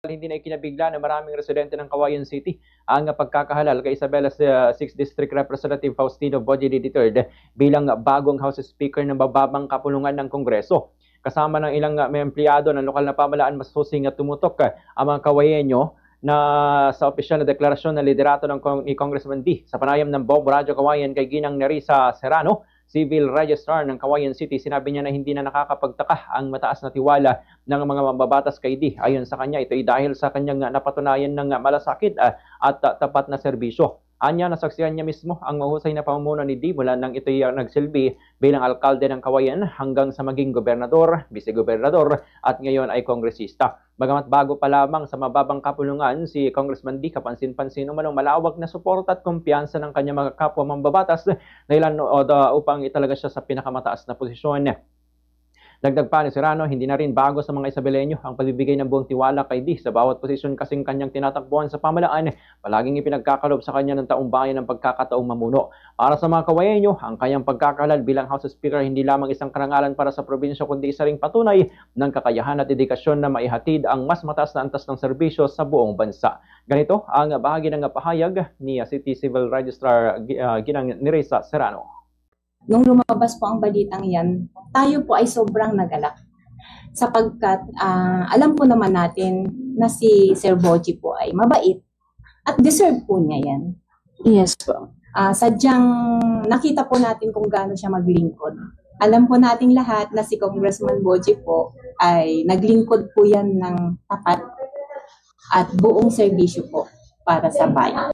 Hindi na ikinabigla ng maraming residente ng Cauayan City ang pagkakahalal kay Isabella's 6th District Representative Faustino Boje III bilang bagong House Speaker ng mababang kapulungan ng Kongreso. Kasama ng ilang may empleyado ng lokal na pamahalaan, mas susing at tumutok ang mga Cauayenyo na sa opisyal na deklarasyon ng liderato ni Congressman D sa panayam ng Bob Radyo Cauayan kay Ginang Nerissa Serrano, Civil Registrar ng Cauayan City. Sinabi niya na hindi na nakakapagtaka ang mataas na tiwala ng mga mambabatas kay D. Ayon sa kanya, ito ay dahil sa kanyang napatunayan ng malasakit at tapat na serbisyo. Anya, nasaksihan niya mismo ang mahusay na pamumuno ni D mula nang ito'y nagsilbi bilang alkalde ng Cauayan hanggang sa maging gobernador, vice-gobernador at ngayon ay kongresista. Bagamat bago pa lamang sa mababang kapulungan, si Congressman D kapansin-pansin umanong malawak na suporta at kumpiyansa ng kanyang mga kapwa mambabatas dahilan upang italaga siya sa pinakamataas na posisyon. Dagdag pa ni Serrano, hindi na rin bago sa mga Isabelenyo ang pagbibigay ng buong tiwala kay D sa bawat posisyon kasing kanyang tinatakbuhan sa pamahalaan. Palaging ipinagkakalob sa kanya ng taong bayan ng pagkakataong mamuno. Para sa mga Cauayenyo, ang kanyang pagkakahalal bilang House Speaker hindi lamang isang karangalan para sa probinsya kundi isa ring patunay ng kakayahan at dedikasyon na maihatid ang mas mataas na antas ng serbisyo sa buong bansa. Ganito ang bahagi ng pahayag ni City Civil Registrar Ginang Nerissa Serrano. Nung lumabas po ang balitang yan, tayo po ay sobrang nagalak. Sapagkat alam po naman natin na si Sir Boji po ay mabait at deserve po niya yan. Yes po. Sadyang nakita po natin kung gaano siya maglingkod. Alam po nating lahat na si Congressman Boji po ay naglingkod po yan ng tapat at buong serbisyo po para sa bayan.